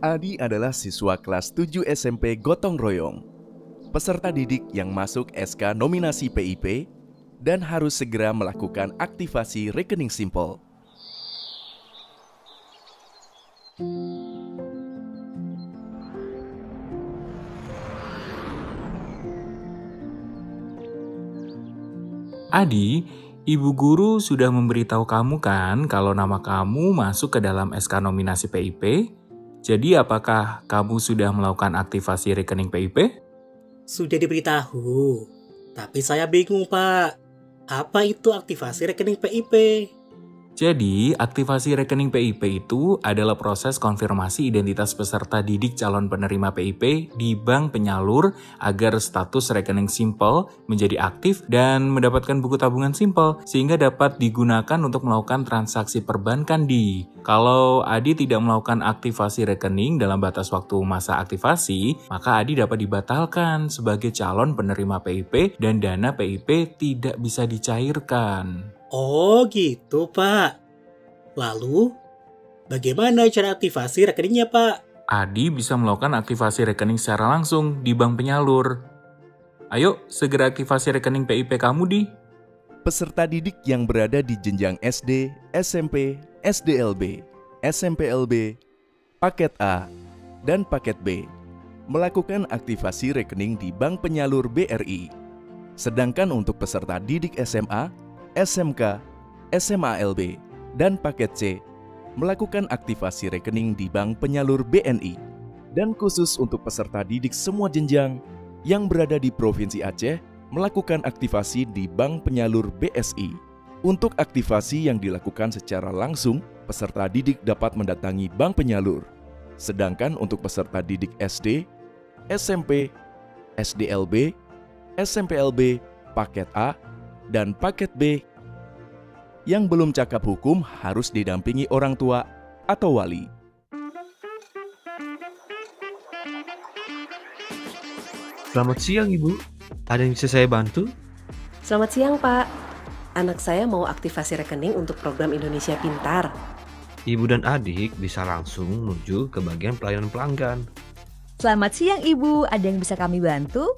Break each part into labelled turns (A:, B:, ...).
A: Adi adalah siswa kelas 7 SMP Gotong Royong, peserta didik yang masuk SK nominasi PIP dan harus segera melakukan aktivasi rekening simpel.
B: Adi, ibu guru sudah memberitahu kamu kan kalau nama kamu masuk ke dalam SK nominasi PIP? Jadi apakah kamu sudah melakukan aktivasi rekening PIP?
C: Sudah diberitahu, tapi saya bingung Pak. Apa itu aktivasi rekening PIP?
B: Jadi, aktivasi rekening PIP itu adalah proses konfirmasi identitas peserta didik calon penerima PIP di bank penyalur agar status rekening simpel menjadi aktif dan mendapatkan buku tabungan simpel sehingga dapat digunakan untuk melakukan transaksi perbankan di. Kalau Adi tidak melakukan aktivasi rekening dalam batas waktu masa aktivasi, maka Adi dapat dibatalkan sebagai calon penerima PIP dan dana PIP tidak bisa dicairkan.
C: Oh gitu Pak. Lalu, bagaimana cara aktivasi rekeningnya Pak?
B: Adi bisa melakukan aktivasi rekening secara langsung di bank penyalur. Ayo, segera aktivasi rekening PIP kamu di.
A: Peserta didik yang berada di jenjang SD, SMP, SDLB, SMPLB, paket A, dan paket B melakukan aktivasi rekening di bank penyalur BRI. Sedangkan untuk peserta didik SMA, SMK, SMALB, dan paket C melakukan aktivasi rekening di bank penyalur BNI. Dan khusus untuk peserta didik semua jenjang yang berada di Provinsi Aceh melakukan aktivasi di bank penyalur BSI. Untuk aktivasi yang dilakukan secara langsung, peserta didik dapat mendatangi bank penyalur. Sedangkan untuk peserta didik SD, SMP, SDLB, SMPLB, paket A, dan paket B yang belum cakap hukum harus didampingi orang tua atau wali.
D: Selamat siang Ibu, ada yang bisa saya bantu?
E: Selamat siang Pak, anak saya mau aktivasi rekening untuk program Indonesia Pintar.
D: Ibu dan adik bisa langsung menuju ke bagian pelayanan pelanggan.
F: Selamat siang Ibu, ada yang bisa kami bantu?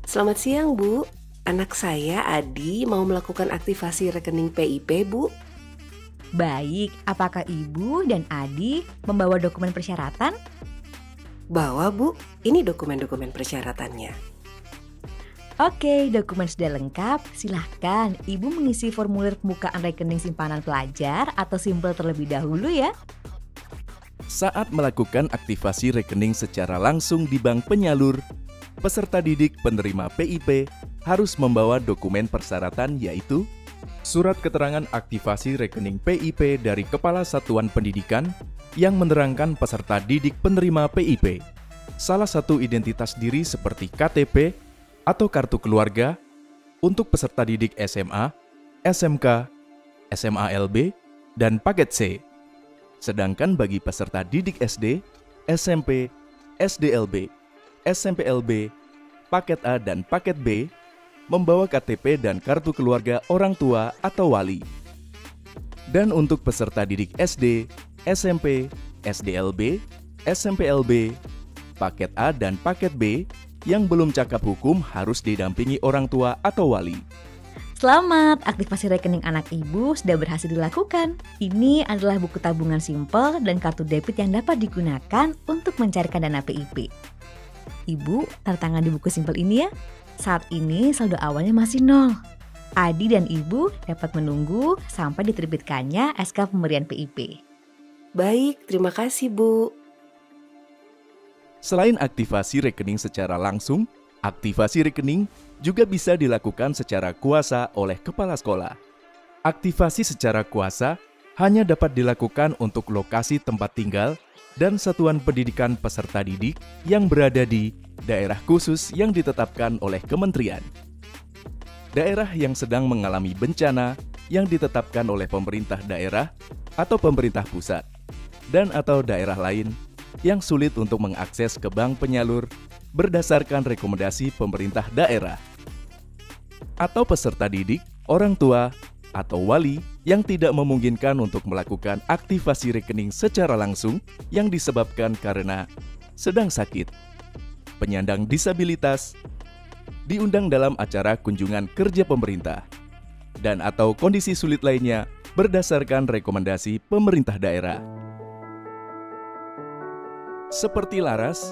E: Selamat siang Bu, anak saya Adi mau melakukan aktivasi rekening PIP Bu.
F: Baik, apakah Ibu dan Adi membawa dokumen persyaratan?
E: Bawa Bu, ini dokumen-dokumen persyaratannya.
F: Oke, dokumen sudah lengkap. Silahkan Ibu mengisi formulir pembukaan rekening simpanan pelajar atau simpel terlebih dahulu ya.
A: Saat melakukan aktivasi rekening secara langsung di bank penyalur, peserta didik penerima PIP harus membawa dokumen persyaratan yaitu surat keterangan aktivasi rekening PIP dari Kepala Satuan Pendidikan yang menerangkan peserta didik penerima PIP, salah satu identitas diri seperti KTP atau kartu keluarga untuk peserta didik SMA, SMK, SMALB, dan paket C. Sedangkan bagi peserta didik SD, SMP, SDLB, SMPLB, paket A dan paket B, membawa KTP dan kartu keluarga orang tua atau wali. Dan untuk peserta didik SD, SMP, SDLB, SMPLB, paket A dan paket B yang belum cakap hukum harus didampingi orang tua atau wali.
F: Selamat, aktivasi rekening anak Ibu sudah berhasil dilakukan. Ini adalah buku tabungan simpel dan kartu debit yang dapat digunakan untuk mencairkan dana PIP. Ibu, tanda tangan di buku simpel ini ya. Saat ini saldo awalnya masih 0. Adi dan Ibu dapat menunggu sampai diterbitkannya SK pemberian PIP.
E: Baik, terima kasih Bu.
A: Selain aktivasi rekening secara langsung, aktivasi rekening juga bisa dilakukan secara kuasa oleh kepala sekolah. Aktivasi secara kuasa hanya dapat dilakukan untuk lokasi tempat tinggal dan satuan pendidikan peserta didik yang berada di daerah khusus yang ditetapkan oleh kementerian. Daerah yang sedang mengalami bencana yang ditetapkan oleh pemerintah daerah atau pemerintah pusat, dan atau daerah lain yang sulit untuk mengakses ke bank penyalur berdasarkan rekomendasi pemerintah daerah. Atau peserta didik, orang tua, atau wali yang tidak memungkinkan untuk melakukan aktivasi rekening secara langsung yang disebabkan karena sedang sakit, penyandang disabilitas, diundang dalam acara kunjungan kerja pemerintah, dan atau kondisi sulit lainnya berdasarkan rekomendasi pemerintah daerah. Seperti Laras,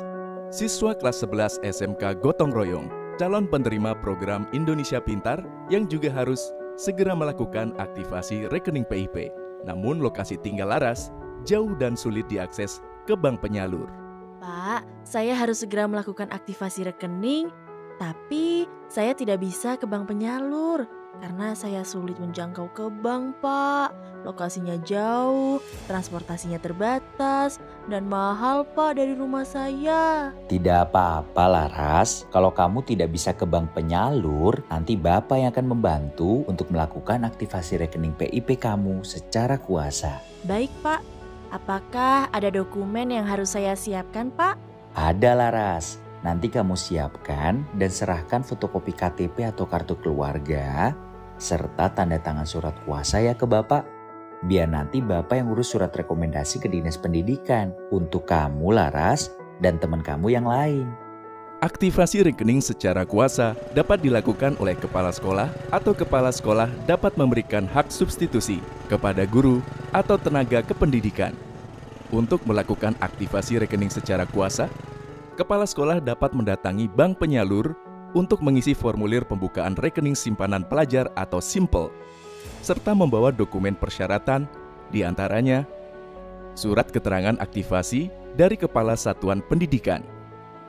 A: siswa kelas 11 SMK Gotong Royong, calon penerima program Indonesia Pintar yang juga harus segera melakukan aktivasi rekening PIP. Namun lokasi tinggal Laras jauh dan sulit diakses ke bank penyalur.
G: Pak, saya harus segera melakukan aktivasi rekening, tapi saya tidak bisa ke bank penyalur karena saya sulit menjangkau ke bank, Pak. Lokasinya jauh, transportasinya terbatas, dan mahal, Pak, dari rumah saya.
H: Tidak apa-apa, Laras. Kalau kamu tidak bisa ke bank penyalur, nanti Bapak yang akan membantu untuk melakukan aktivasi rekening PIP kamu secara kuasa.
G: Baik, Pak. Apakah ada dokumen yang harus saya siapkan, Pak?
H: Ada, Laras. Nanti kamu siapkan dan serahkan fotokopi KTP atau kartu keluarga, serta tanda tangan surat kuasa ya ke Bapak. Biar nanti Bapak yang urus surat rekomendasi ke Dinas Pendidikan untuk kamu, Laras, dan teman kamu yang lain.
A: Aktivasi rekening secara kuasa dapat dilakukan oleh kepala sekolah atau kepala sekolah dapat memberikan hak substitusi kepada guru atau tenaga kependidikan. Untuk melakukan aktivasi rekening secara kuasa, kepala sekolah dapat mendatangi bank penyalur untuk mengisi formulir pembukaan rekening simpanan pelajar atau SIMPEL, serta membawa dokumen persyaratan, diantaranya surat keterangan aktivasi dari Kepala Satuan Pendidikan,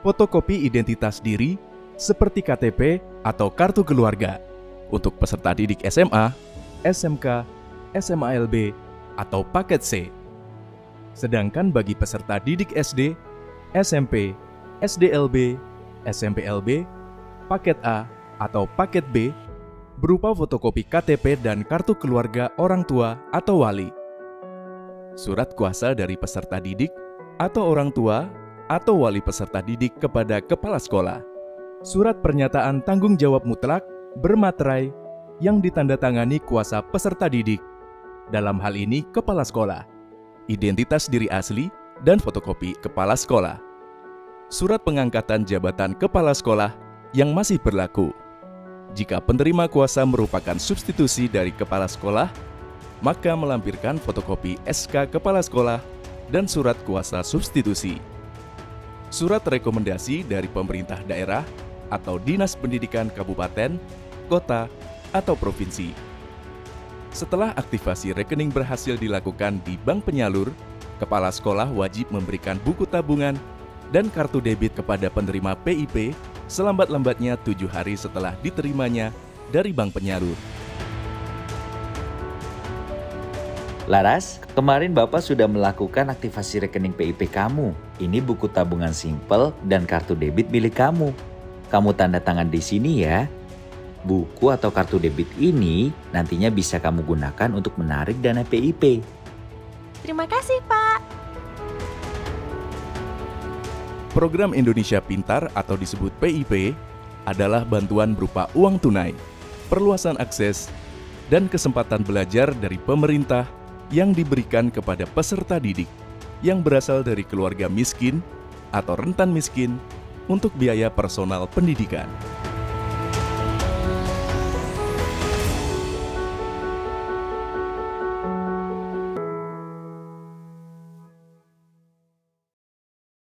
A: fotokopi identitas diri seperti KTP atau kartu keluarga untuk peserta didik SMA, SMK, SMALB, atau paket C. Sedangkan bagi peserta didik SD, SMP, SDLB, SMPLB, paket A atau paket B berupa fotokopi KTP dan kartu keluarga orang tua atau wali, surat kuasa dari peserta didik atau orang tua atau wali peserta didik kepada kepala sekolah, surat pernyataan tanggung jawab mutlak bermaterai yang ditandatangani kuasa peserta didik, dalam hal ini kepala sekolah, identitas diri asli dan fotokopi kepala sekolah, surat pengangkatan jabatan kepala sekolah yang masih berlaku. Jika penerima kuasa merupakan substitusi dari kepala sekolah, maka melampirkan fotokopi SK kepala sekolah dan surat kuasa substitusi. Surat rekomendasi dari pemerintah daerah atau Dinas Pendidikan Kabupaten, Kota, atau Provinsi. Setelah aktivasi rekening berhasil dilakukan di bank penyalur, kepala sekolah wajib memberikan buku tabungan dan kartu debit kepada penerima PIP selambat-lambatnya 7 hari setelah diterimanya dari bank penyalur.
H: Laras, kemarin Bapak sudah melakukan aktivasi rekening PIP kamu. Ini buku tabungan SIMPEL dan kartu debit milik kamu. Kamu tanda tangan di sini ya. Buku atau kartu debit ini nantinya bisa kamu gunakan untuk menarik dana PIP.
G: Terima kasih, Pak.
A: Program Indonesia Pintar atau disebut PIP adalah bantuan berupa uang tunai, perluasan akses, dan kesempatan belajar dari pemerintah yang diberikan kepada peserta didik yang berasal dari keluarga miskin atau rentan miskin untuk biaya personal pendidikan.